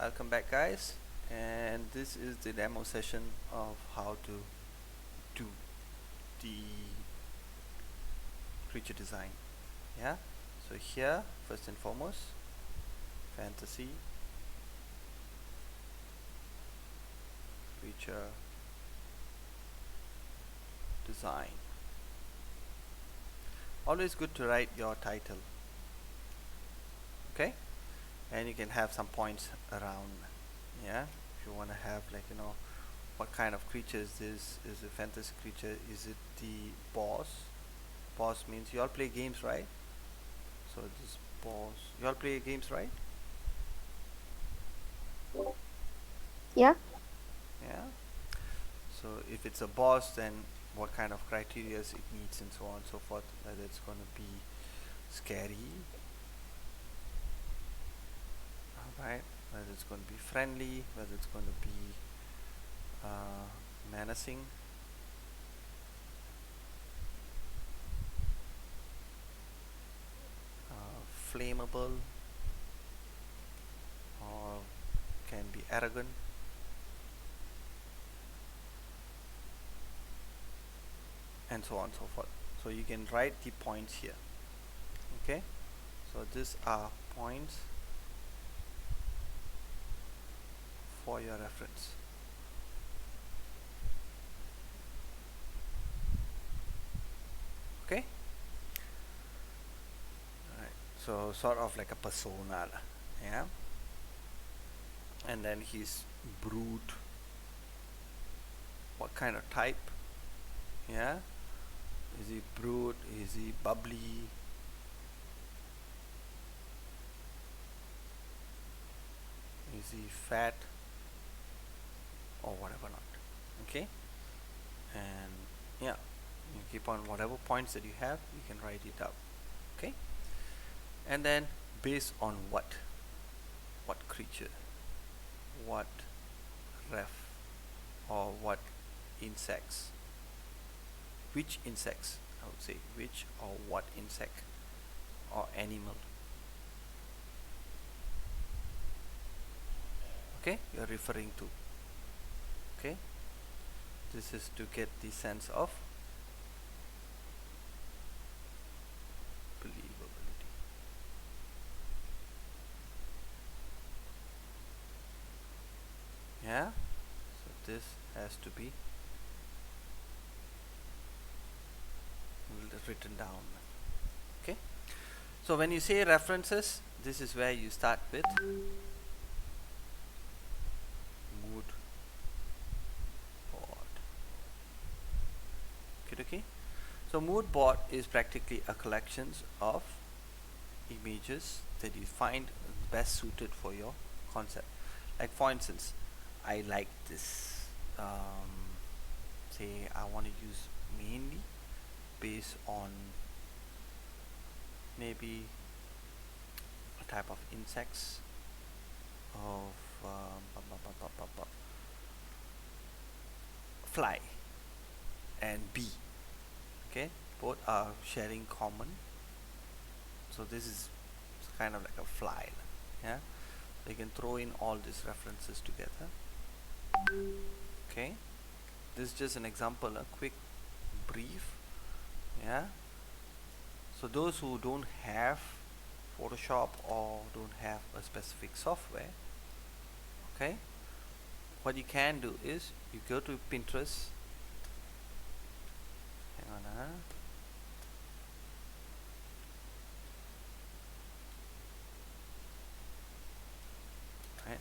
Welcome back, guys, and this is the demo session of how to do the creature design. Yeah, so here first and foremost, fantasy creature design. Always good to write your title, okay, and you can have some points around. Yeah, if you want to have, like, what kind of creature is this? Is a fantasy creature? Is it the boss? Boss means you all play games, right? So this boss, you all play games, right? Yeah. Yeah. So if it's a boss, then what kind of criteria it needs and so on and so forth. Whether it's going to be scary, right? Whether it's going to be friendly, whether it's going to be menacing, flammable, or can be arrogant, and so on and so forth. So you can write the points here. Okay. So these are points for your reference. Okay. Alright. So sort of like a persona, yeah. And then he's brute. What kind of type? Yeah. Is he brute? Is he bubbly? Is he fat? Or whatever not. Okay. And yeah, you keep on whatever points that you have, you can write it out. Okay. And then based on what creature, what ref, or what insects, which insects, I would say, which or what insect or animal, okay, you're referring to. Okay, this is to get the sense of believability. Yeah, so this has to be written down. Okay, so when you say references, this is where you start with mood board. Okay, so mood board is practically a collections of images that you find best suited for your concept. Like, for instance, I like this, say I want to use mainly based on maybe a type of insects of fly and bee. Okay, both are sharing common, so this is kind of like a fly. Yeah, so you can throw in all these references together. Okay, this is just an example, a quick brief. Yeah, so those who don't have Photoshop or don't have a specific software, okay, what you can do is you go to Pinterest. Hang on, right,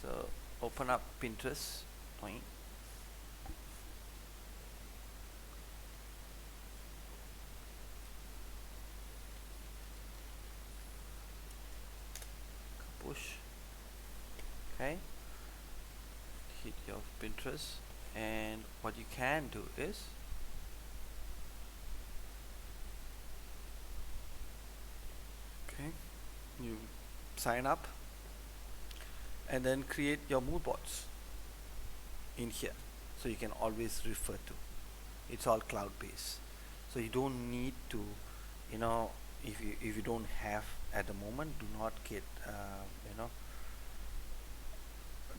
so open up Pinterest, right, push, okay, hit your Pinterest, and what you can do is, okay, you sign up and then create your mood boards in here, so you can always refer to. It's all cloud based, so you don't need to, you know if you don't have at the moment, do not get,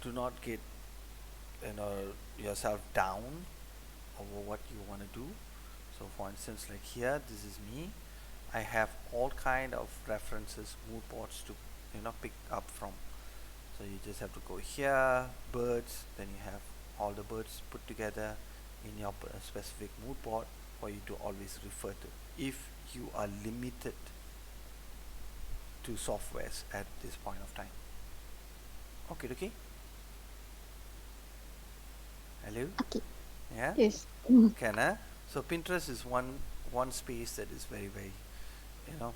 do not get yourself down over what you want to do. So for instance, like here, this is me. I have all kind of references, mood boards to pick up from. So you just have to go here, birds, then you have all the birds put together in your specific mood board for you to always refer to if you are limited to softwares at this point of time. Okay. Hello. Okay. Yeah. Yes. Can so Pinterest is one space that is very you know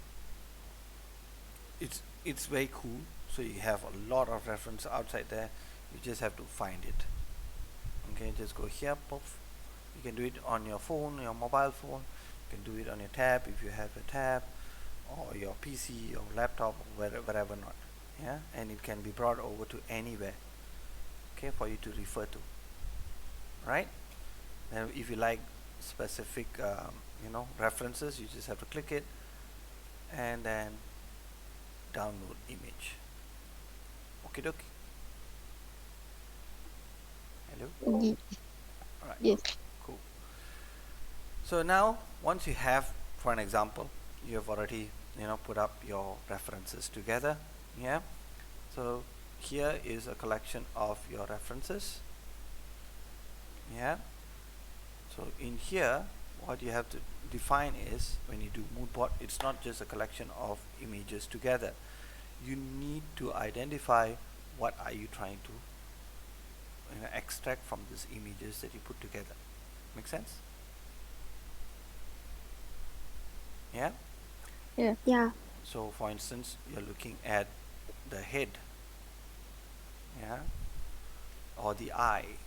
it's very cool. So you have a lot of reference outside there. You just have to find it. Okay, just go here, poof. You can do it on your phone, your mobile phone. You can do it on your tab if you have a tab, or your PC or laptop, or wherever not. Yeah, and it can be brought over to anywhere. Okay, for you to refer to. Right. Now, if you like specific, references, you just have to click it, and then download image. Okay. Hello. Ye- All right. Yes. Cool. So now, once you have, for an example, you have already put up your references together. Yeah. So here is a collection of your references. Yeah. So in here, what you have to define is, when you do mood board, it's not just a collection of images together. You need to identify what are you trying to extract from these images that you put together. Make sense? Yeah. Yeah. Yeah. So for instance, you're looking at the head, yeah, or the eye,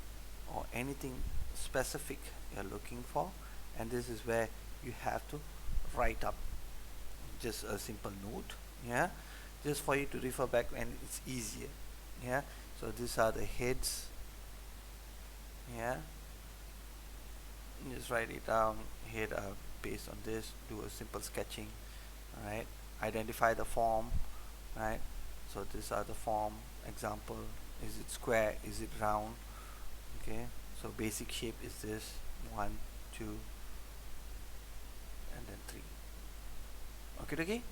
or anything specific you're looking for, and this is where you have to write up just a simple note, yeah, just for you to refer back, and it's easier. Yeah. So these are the heads. Yeah. Just write it down. Head based on this, do a simple sketching. Right. Identify the form. Right. So these are the form example. Is it square? Is it round? Okay. So basic shape is this: 1, 2, and then 3. Okay.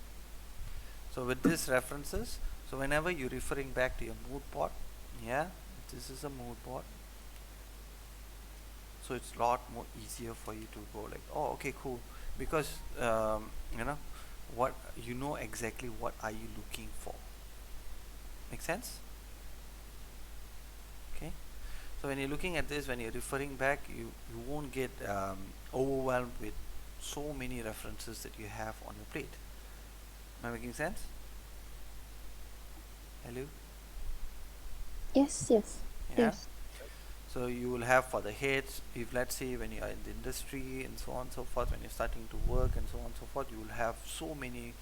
So with these references, so whenever you're referring back to your mood board, yeah, this is a mood board. So it's a lot more easier for you to go like, oh, okay, cool, because what exactly what are you looking for. Make sense? Okay. So when you're looking at this, when you're referring back, you won't get overwhelmed with so many references that you have on your plate. Am I making sense? Hello? Yes. Yes. Yeah. Yes. So you will have for the heads, if let's say when you are in the industry and so on and so forth, when you're starting to work and so on and so forth, you will have so many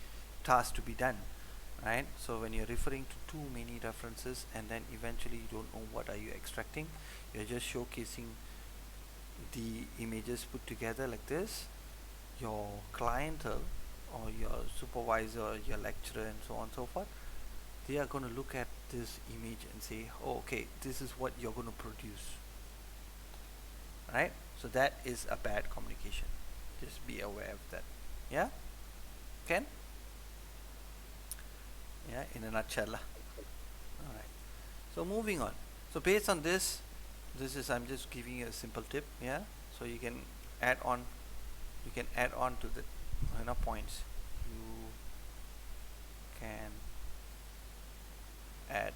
tasks to be done, right? So when you're referring to too many references and then eventually you don't know what are you extracting, you're just showcasing the images put together like this. Your clientele or your supervisor, your lecturer and so on and so forth, they are going to look at this image and say, oh, okay, this is what you're going to produce. Right? So that is a bad communication. Just be aware of that. Yeah? Ken? Yeah, in a nutshell. Alright. So moving on. So based on this is, I'm just giving you a simple tip. Yeah? So you can add on to the points. You can add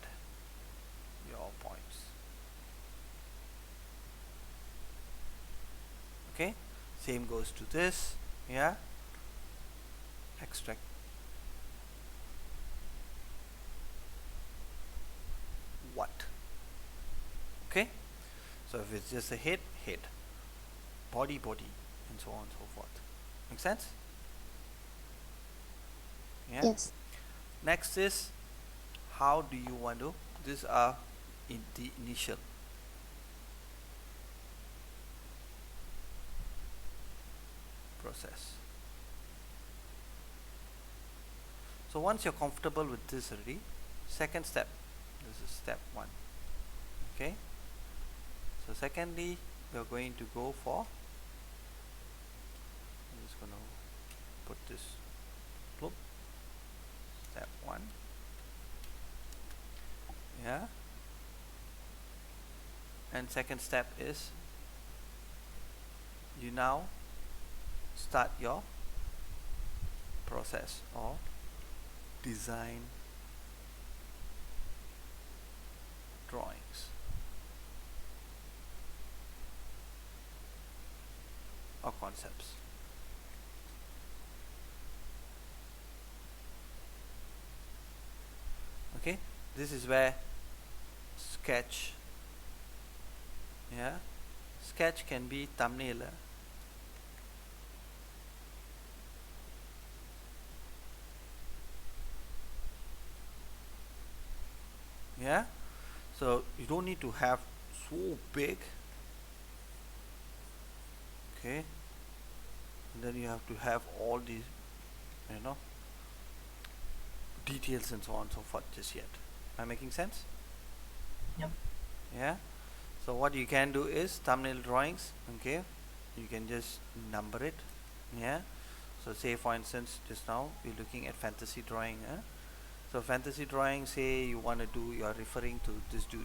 your points. Okay, same goes to this. Yeah, extract what. Okay, so if it's just a head, body, and so on and so forth. Make sense? Yeah. Yes. Next is, how do you want to, these are in the initial process. So once you're comfortable with this already, second step, this is step 1. Okay, so secondly we are going to go for, I'm just going to put this loop, step 1, yeah, and second step is you now start your process or design drawings or concepts. Okay, this is where sketch, yeah, sketch can be thumbnail, yeah, so you don't need to have so big, okay, and then you have to have all these, you know, details and so on and so forth just yet. Am I making sense? Yep. Yeah, so what you can do is thumbnail drawings, okay, you can just number it, yeah, so say for instance just now we're looking at fantasy drawing, so fantasy drawing, say you want to do, you're referring to this dude,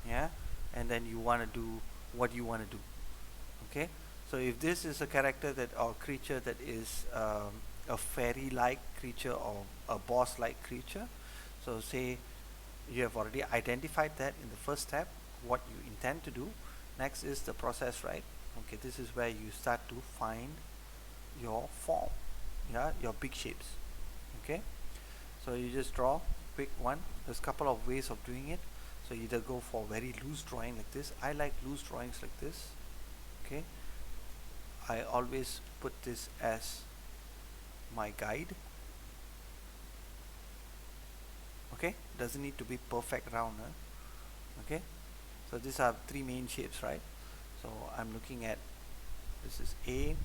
yeah, and then you want to do what you want to do, okay, so if this is a character that or creature that is a fairy like creature or a boss like creature, so say you have already identified that in the first step what you intend to do. Next is the process, right? Okay, this is where you start to find your form, yeah, your big shapes, okay, so you just draw, pick one. There's a couple of ways of doing it, so either go for very loose drawing like this. I like loose drawings like this, okay, I always put this as my guide, okay, doesn't need to be perfect round, okay, so these are three main shapes, right? So I'm looking at, this is A,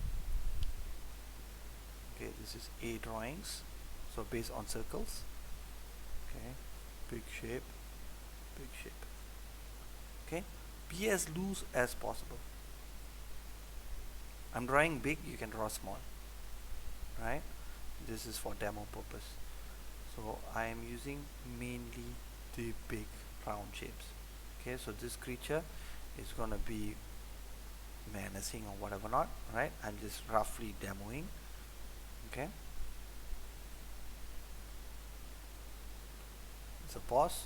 okay, this is A drawings, so based on circles, okay, big shape, okay, be as loose as possible. I'm drawing big, you can draw small, right? This is for demo purpose, so I am using mainly the big round shapes, okay, so this creature is gonna be menacing or whatever not, right? I'm just roughly demoing, okay, it's a boss,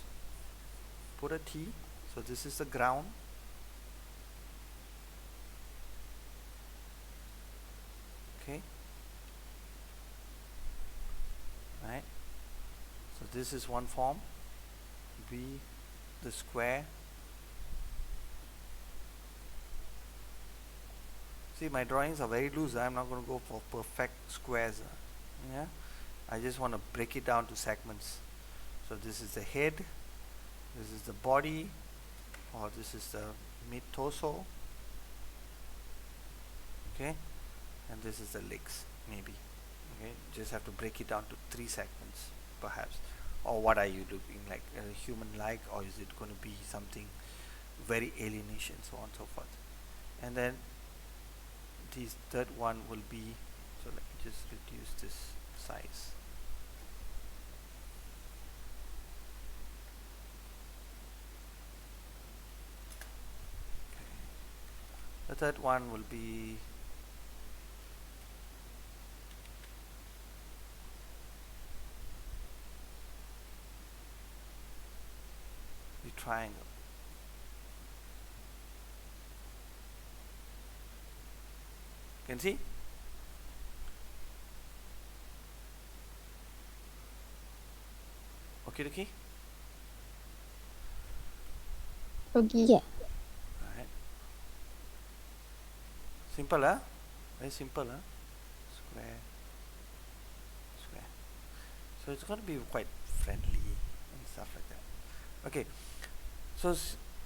put a T, so this is the ground, okay, right, so this is one form, B, the square, see my drawings are very loose, I'm not going to go for perfect squares, yeah, I just want to break it down to segments. So this is the head, this is the body, or this is the mid torso, okay, and this is the legs maybe, okay, just have to break it down to 3 segments perhaps. Or what are you looking like, a human like, or is it going to be something very alienation, so on and so forth. And then this third one will be, so let me just reduce this size, the third one will be the triangle, can see, okay, Okay. Yeah. right, simple, huh? Very simple, huh? Square, square, so it's going to be quite friendly and stuff like that. Okay, so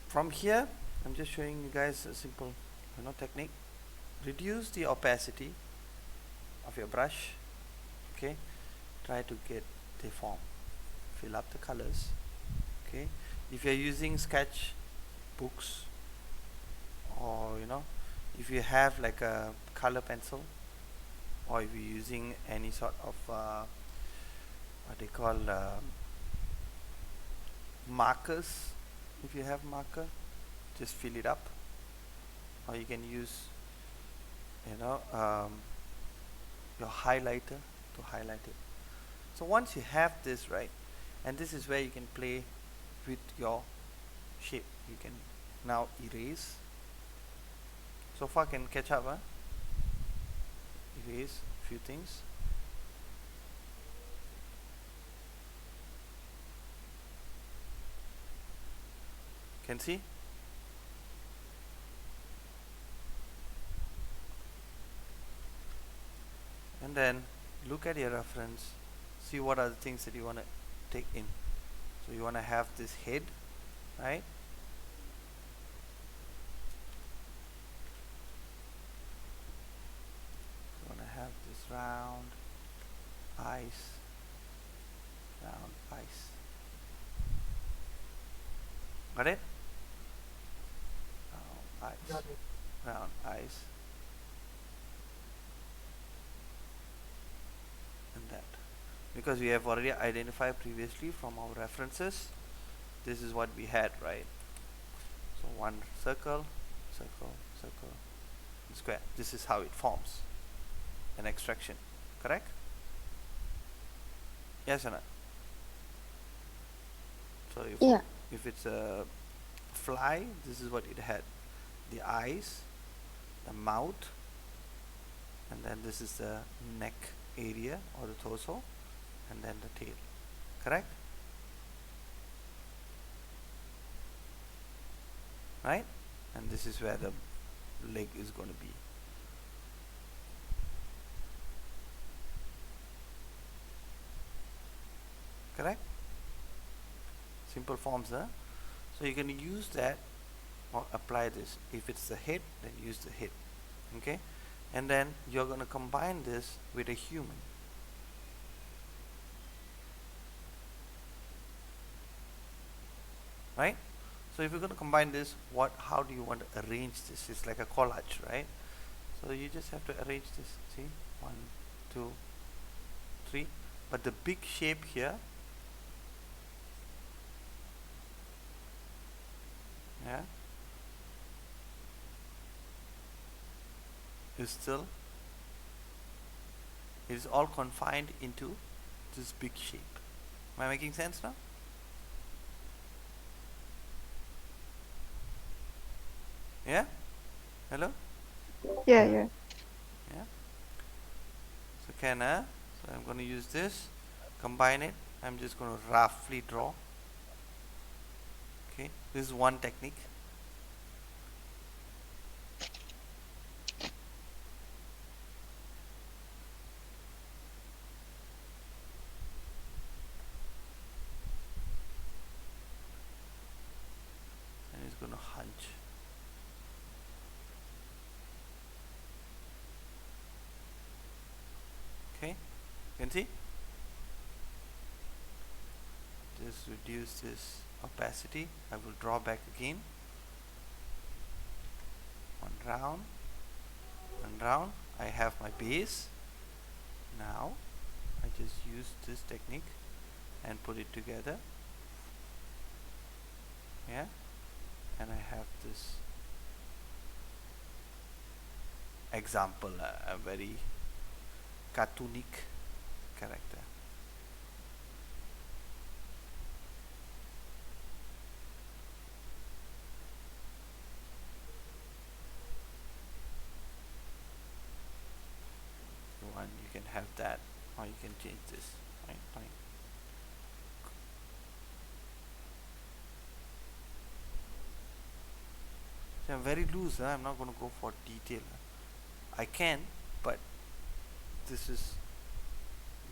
from here I'm just showing you guys a simple, technique. Reduce the opacity of your brush, okay, try to get the form, fill up the colors, okay, if you're using sketch books, or if you have like a color pencil, or if you're using any sort of what they call markers. If you have marker, just fill it up, or you can use you know um, your highlighter to highlight it. So once you have this, right, and this is where you can play with your shape. You can now erase. So far can catch up, huh? Erase a few things. Can see? And then look at your reference, see what are the things that you want to take in. So you want to have this head, right? You want to have this round eyes, round eyes. Got it? Round eyes. Got it. Round eyes. And that. Because we have already identified previously from our references, this is what we had, right? So one circle, circle, circle, square. This is how it forms an extraction, correct? Yes or not? So Yeah. if it's a fly, this is what it had: the eyes, the mouth, and then this is the neck area or the torso, and then the tail, correct? Right? And this is where the leg is going to be. Correct? Simple forms, huh? So you can use that or apply this. If it's the head, then use the head. Okay? And then you're going to combine this with a human. Right? So if you're going to combine this, how do you want to arrange this? It's like a collage, right? So you just have to arrange this. See? 1, 2, 3. But the big shape here, yeah, is still, it is all confined into this big shape. Am I making sense now? Yeah? Hello? Yeah, yeah. Yeah? So so I'm going to use this, combine it. I'm just going to roughly draw. Okay, this is one technique. And it's going to hunch. Okay, you can see? Just reduce this opacity. I will draw back again. One round. I have my base. Now I just use this technique and put it together. Yeah, and I have this example, a very cartoonic character. One, you can have that, or you can change this. Fine, fine. So I'm very loose. I'm not going to go for detail. I can, but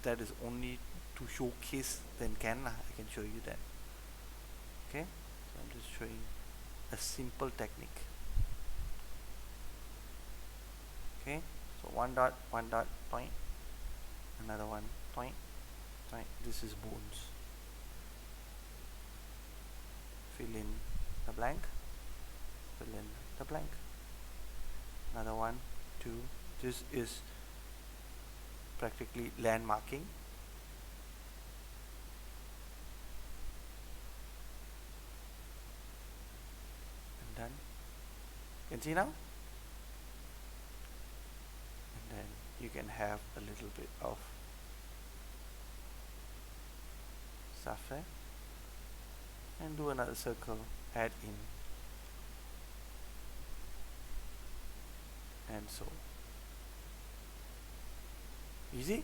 that is only to showcase. Then I can show you that. Okay, so I'm just showing a simple technique. Okay, so one dot, point, another one, point. This is bones. Fill in the blank. fill in the blank. Another one, two. This is practically landmarking. And done. You can see now? And then you can have a little bit of stuff there. And do another circle, add in. And so. Easy?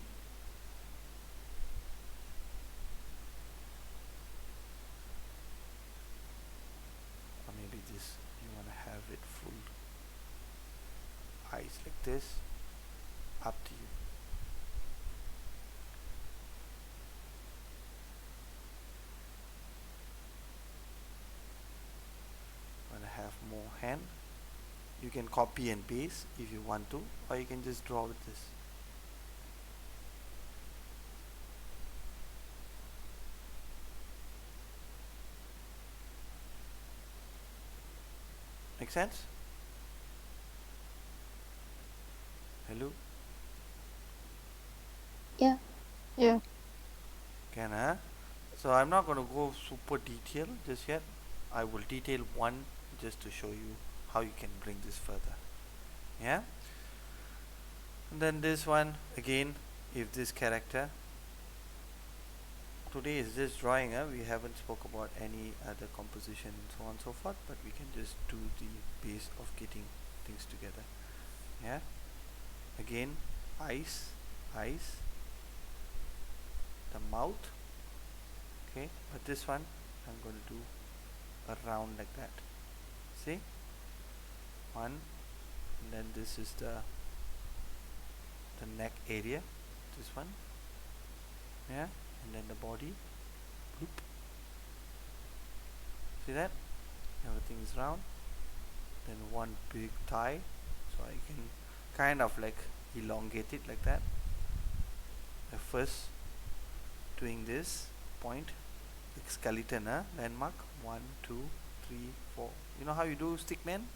Or maybe this, you want to have it full eyes like this. Up to you. Want to have more hand? You can copy and paste if you want to, or you can just draw with this. Make sense? Hello? Yeah. Yeah. Can, huh? So I'm not going to go super detailed just yet. I will detail one just to show you how you can bring this further. Yeah? And then this one again, if this character, today is just drawing, we haven't spoke about any other composition and so on and so forth, but we can just do the base of getting things together. Yeah? Again, eyes, the mouth. Okay, but this one I'm going to do a round like that. See? One, and then this is the neck area, this one. Yeah, and then the body. Bloop. See that? Everything is round. Then one big thigh, so I can kind of like elongate it like that. First doing this point, like skeleton, landmark, 1, 2, 3, 4. You know how you do stickman?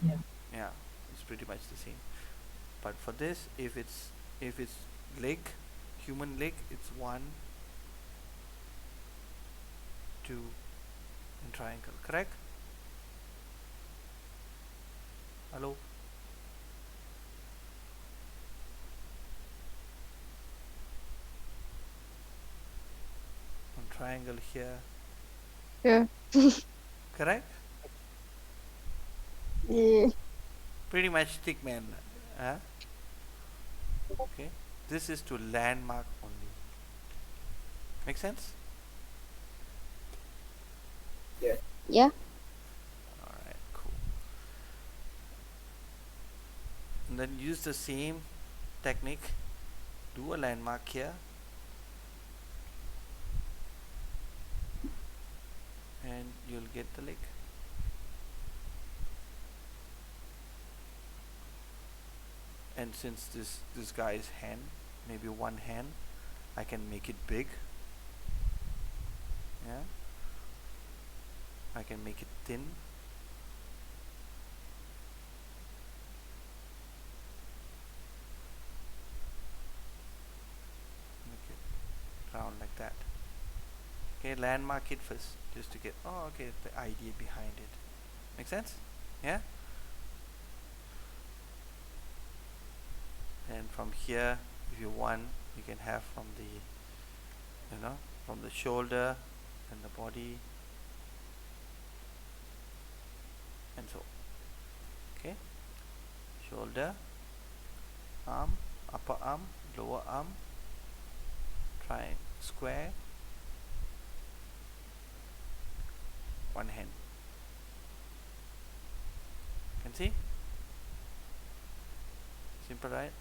Yeah. Yeah, it's pretty much the same. But for this, if it's leg, human leg, it's 1, 2, and triangle. Correct? Hello? One triangle here. Yeah. Correct? Yeah. Pretty much stickman. Okay. This is to landmark only. Make sense? Yeah. Alright, cool. And then use the same technique. Do a landmark here. And you'll get the leg. And since this guy's hand, maybe one hand, I can make it big. Yeah. I can make it thin. Make it round like that. Okay, landmark it first, just to get, oh okay, the idea behind it. Make sense? Yeah? And from here, if you want, you can have from the, from the shoulder and the body, and so. Okay, shoulder, arm, upper arm, lower arm, try square, one hand. Can see? Simple, right?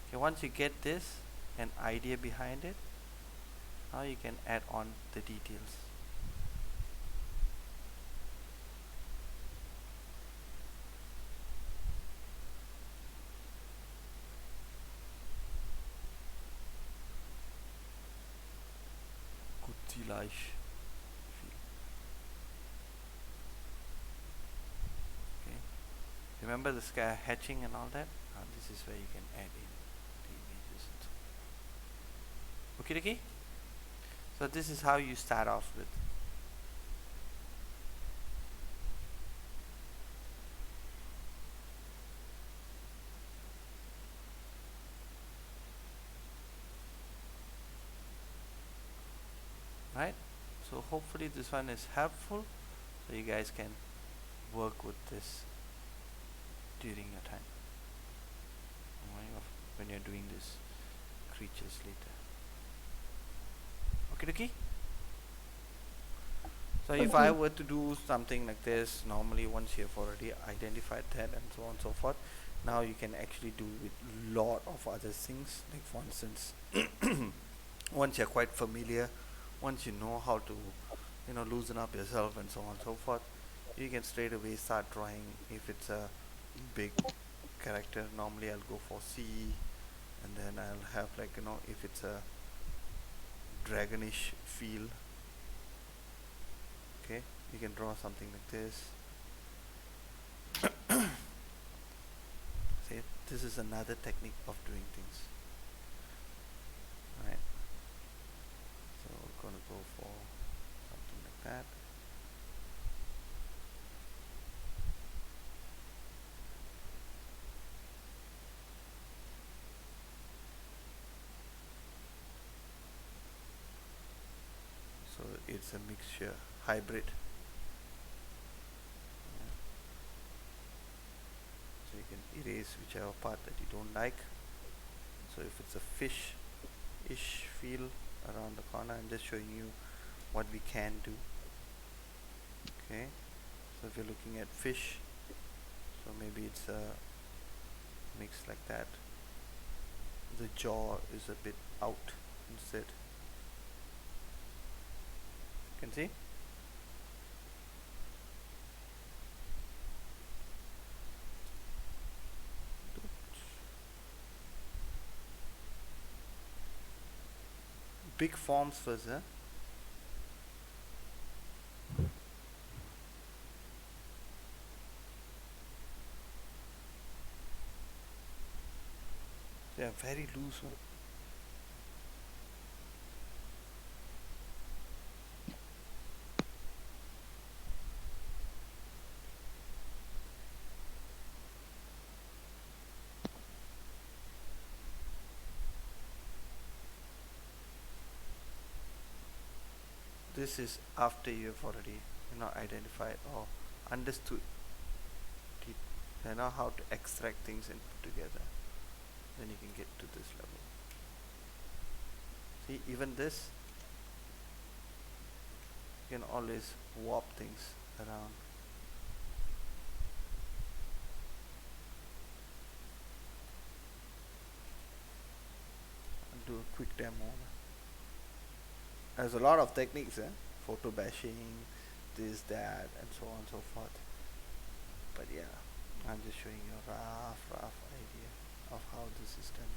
Okay, once you get this, an idea behind it, now you can add on the details. Gut, die Leiche. Remember the sky hatching and all that? This is where you can add in the images. Okay. So this is how you start off with. Right? So hopefully this one is helpful, so you guys can work with this during your time, when you're doing this creatures later. Okay. So if I were to do something like this, normally once you have already identified that and so on and so forth, now you can actually do with lot of other things. Like for instance, once you're quite familiar, once you know how to, loosen up yourself and so on and so forth, you can straight away start drawing. If it's a big character, normally I'll go for C, and then I'll have like, if it's a dragonish feel, okay, you can draw something like this. See, this is another technique of doing things. Right, so we're going to go for something like that. So it's a mixture, hybrid. So you can erase whichever part that you don't like. So if it's a fish-ish feel around the corner, I'm just showing you what we can do. Okay, so if you're looking at fish, so maybe it's a mix like that. The jaw is a bit out instead. You can see? Big forms first, huh? They are very loose, huh? This is after you've already, identified or understood how to extract things and put together. Then you can get to this level. See, even this, you can always warp things around. I'll do a quick demo. There's a lot of techniques, photo bashing, this, that, and so on and so forth. But yeah, I'm just showing you a rough idea of how this is done.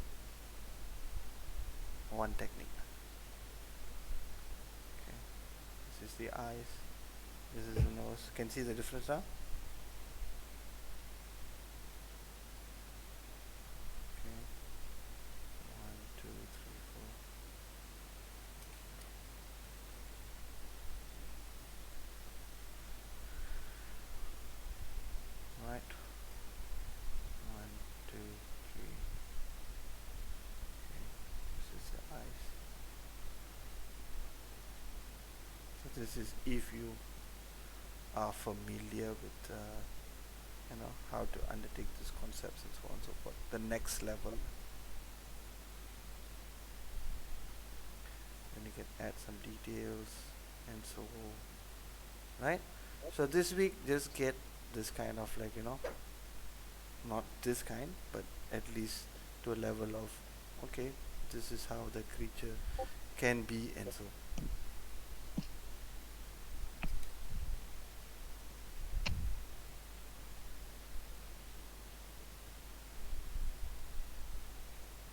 One technique. Okay, this is the eyes, this is the nose. Can see the difference now? Okay, 1, 2, 3, 4. Right, 1, 2, 3. Okay, this is the eyes. So this is if you are familiar with how to undertake these concepts and so on and so forth. The next level, then you can add some details and so, right? So this week just get this kind of like, not this kind, but at least to a level of, okay, this is how the creature can be and so.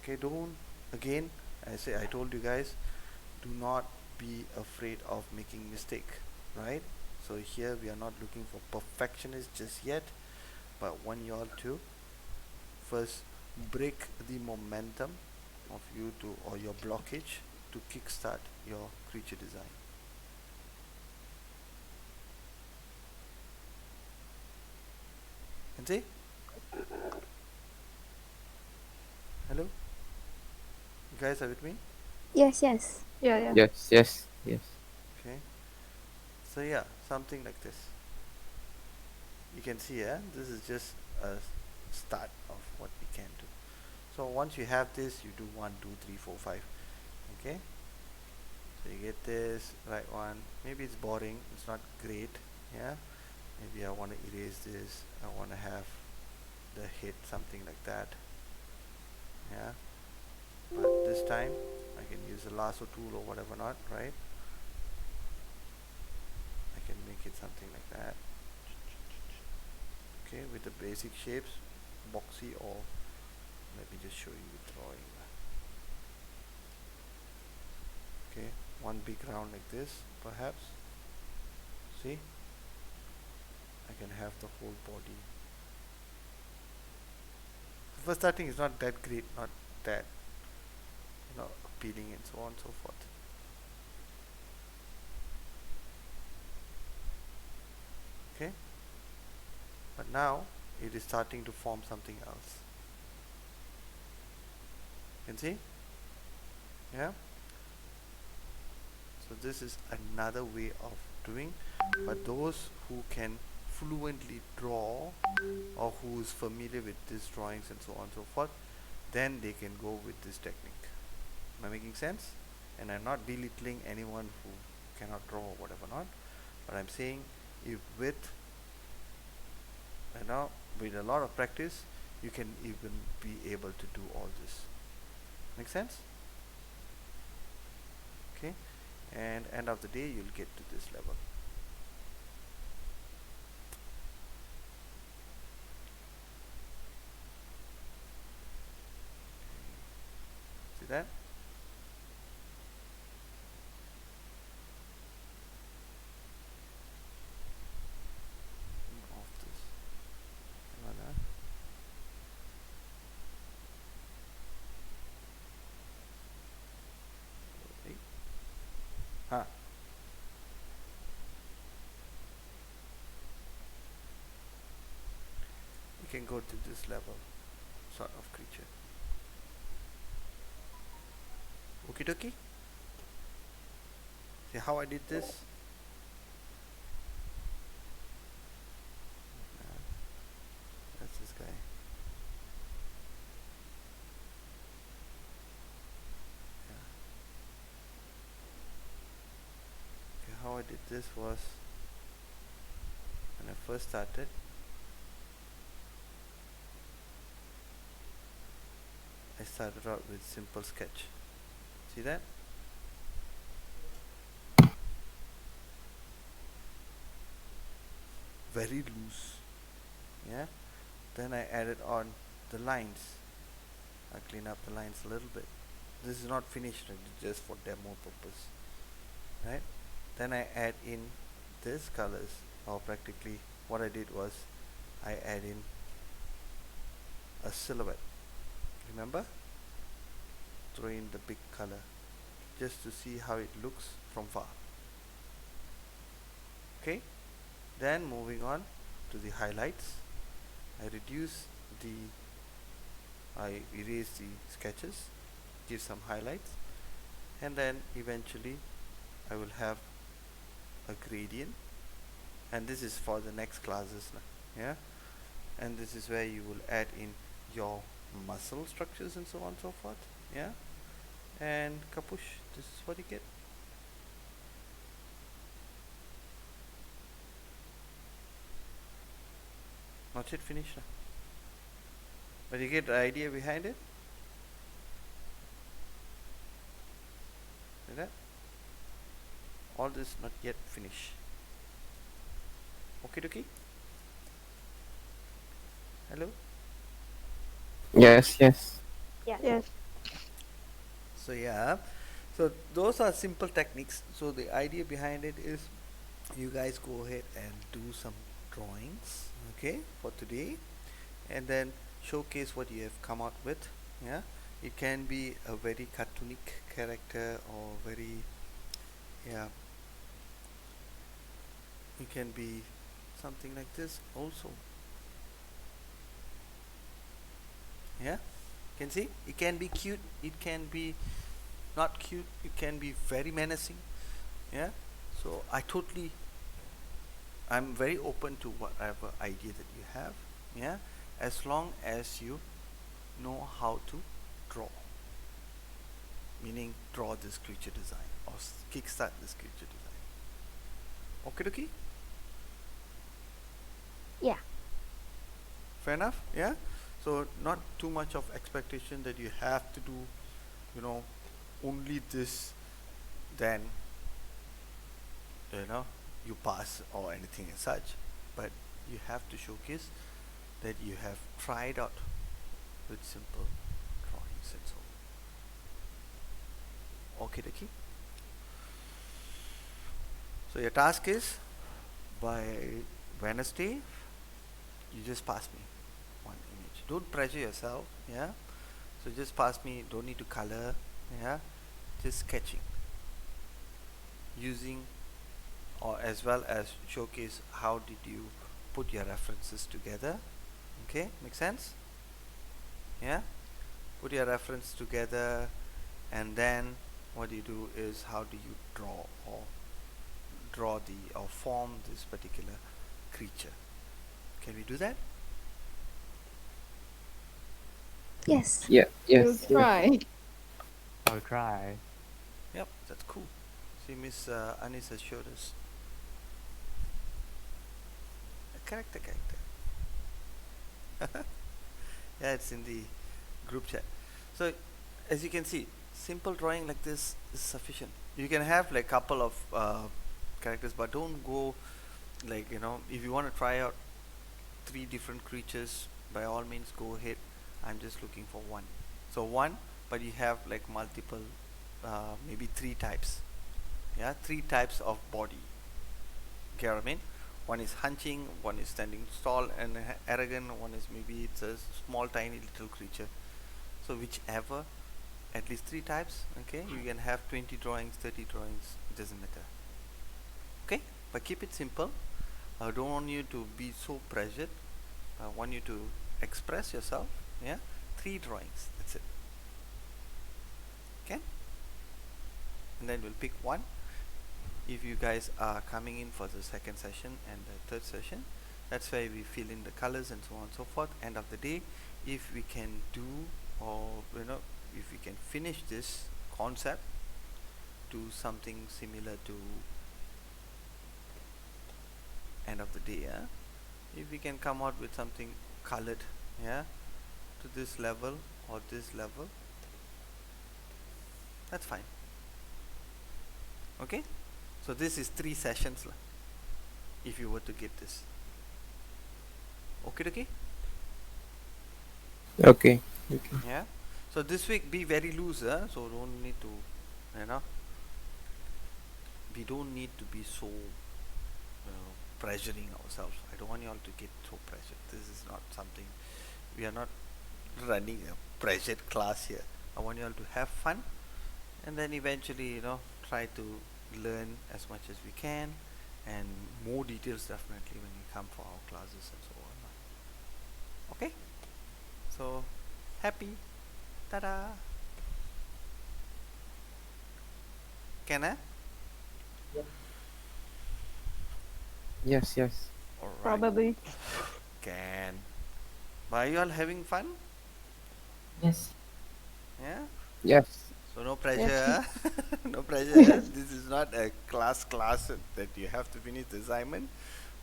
Okay, don't, again, I told you guys, do not be afraid of making mistake, right? So here we are not looking for perfectionist just yet, but want you all to first break the momentum of you to, or your blockage to kickstart your creature design. Can see? Hello? You guys are with me? Yes, yes. Yeah, yeah. Yes, yes, yes. Okay. So yeah, something like this. You can see, this is just a start of what we can do. So once you have this, you do 1, 2, 3, 4, 5. Okay. So you get this right one. Maybe it's boring. It's not great. Yeah. Maybe I want to erase this. I want to have the hit, something like that. Yeah. But this time I can use a lasso tool or whatever not, right? I can make it something like that. Okay, with the basic shapes, boxy, or let me just show you the drawing. Okay, one big round like this, perhaps. See? I can have the whole body. First starting is not that great, not that appealing and so on and so forth. Okay, but now it is starting to form something else. Can see? Yeah. So this is another way of doing, but those who can fluently draw or who is familiar with these drawings and so on and so forth, then they can go with this technique. Am I making sense? And I'm not belittling anyone who cannot draw or whatever not, but I'm saying if with with a lot of practice you can even be able to do all this. Make sense? Okay, and end of the day you'll get to this level. See that? Off this. Voilà. Hey. Huh. You can go to this level sort of creature. Okie dokie. See how I did this? That's this guy. Yeah. Okay, how I did this was when I first started, I started out with simple sketch. See that? Very loose. Yeah. Then I added on the lines. I clean up the lines a little bit. This is not finished, just for demo purpose. Right? Then I add in this colors, or practically what I did was I add in a silhouette. Remember? Throw in the big color just to see how it looks from far. Okay, then moving on to the highlights, I erase the sketches, give some highlights, and then eventually I will have a gradient, and this is for the next classes now. Yeah, and this is where you will add in your muscle structures and so on and so forth. Yeah, and kapush, this is what you get. Not yet finished now, but you get the idea behind it. See that? All this not yet finished. Okay dokie? Hello? Yes, yes. Yes. So yeah, so those are simple techniques. So the idea behind it is you guys go ahead and do some drawings, okay, for today, and then showcase what you have come out with. Yeah, it can be a very cartoonic character or very, yeah, it can be something like this also. Yeah, you can see it can be cute, it can be not cute, it can be very menacing. Yeah, so I'm very open to whatever idea that you have. Yeah, as long as you know how to draw, meaning draw this creature design or kickstart this creature design. Okay, okay. Yeah. Fair enough. Yeah, so not too much of expectation that you have to do, you know, only this, then you know you pass or anything as such, but you have to showcase that you have tried out with simple drawings and so on. Okay, Daki. So your task is by Wednesday, you just pass me one image. Don't pressure yourself. Yeah. So just pass me. Don't need to color. Yeah. Just sketching using, or as well as showcase how did you put your references together. Okay, make sense? Yeah, put your reference together, and then what you do is how do you draw the or form this particular creature. Can we do that? Yes. We'll Yes. try. I'll try. Yep, that's cool. See, Miss Anis has showed us a character. Yeah, it's in the group chat. So as you can see, simple drawing like this is sufficient. You can have like couple of characters, but don't go like, if you want to try out 3 different creatures, by all means go ahead. I'm just looking for one. So one, but you have like multiple, maybe 3 types. Yeah, 3 types of body. Get what I mean? One is hunching, one is standing tall and arrogant, one is maybe it's a small tiny little creature. So whichever, at least 3 types. Okay, you can have 20 drawings, 30 drawings, it doesn't matter. Okay, but keep it simple. I don't want you to be so pressured. I want you to express yourself. Yeah, 3 drawings, that's it. Okay, and then we'll pick one. If you guys are coming in for the second session and the third session, that's why we fill in the colors and so on and so forth. End of the day, if we can do, or if we can finish this concept, do something similar to end of the day. Yeah, if we can come out with something colored, yeah, to this level or this level, that's fine. Okay, so this is 3 sessions if you were to get this. Okay. Okay. Yeah, so this week be very loose, so don't need to, we don't need to be so pressuring ourselves. I don't want you all to get so pressured. This is not something, we are not running a pressured class here. I want you all to have fun, and then eventually try to learn as much as we can, and more details definitely when you come for our classes and so on. Okay, so happy. Ta-da. Can I? Yes. Alright. Probably. Can. But are you all having fun? Yes. Yeah? Yes. So no pressure. Yes. No pressure. This is not a class that you have to finish the assignment,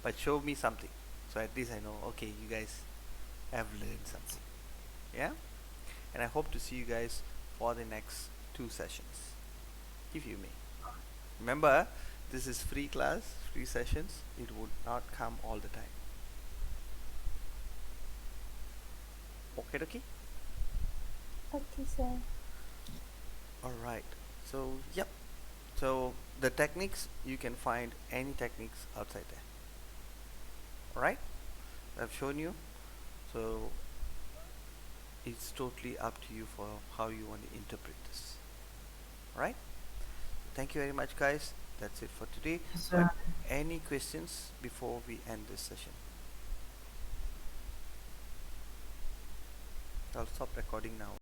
but show me something. So at least I know, okay, you guys have learned something. Yeah? And I hope to see you guys for the next 2 sessions, if you may. Remember, this is free class, free sessions. It would not come all the time. Okay. Okay, sir. Alright. So, yep. So, the techniques, you can find any techniques outside there. Alright? I've shown you. So it's totally up to you for how you want to interpret this. Right? Thank you very much, guys. That's it for today. Yes, But sir. any questions before we end this session? I'll stop recording now.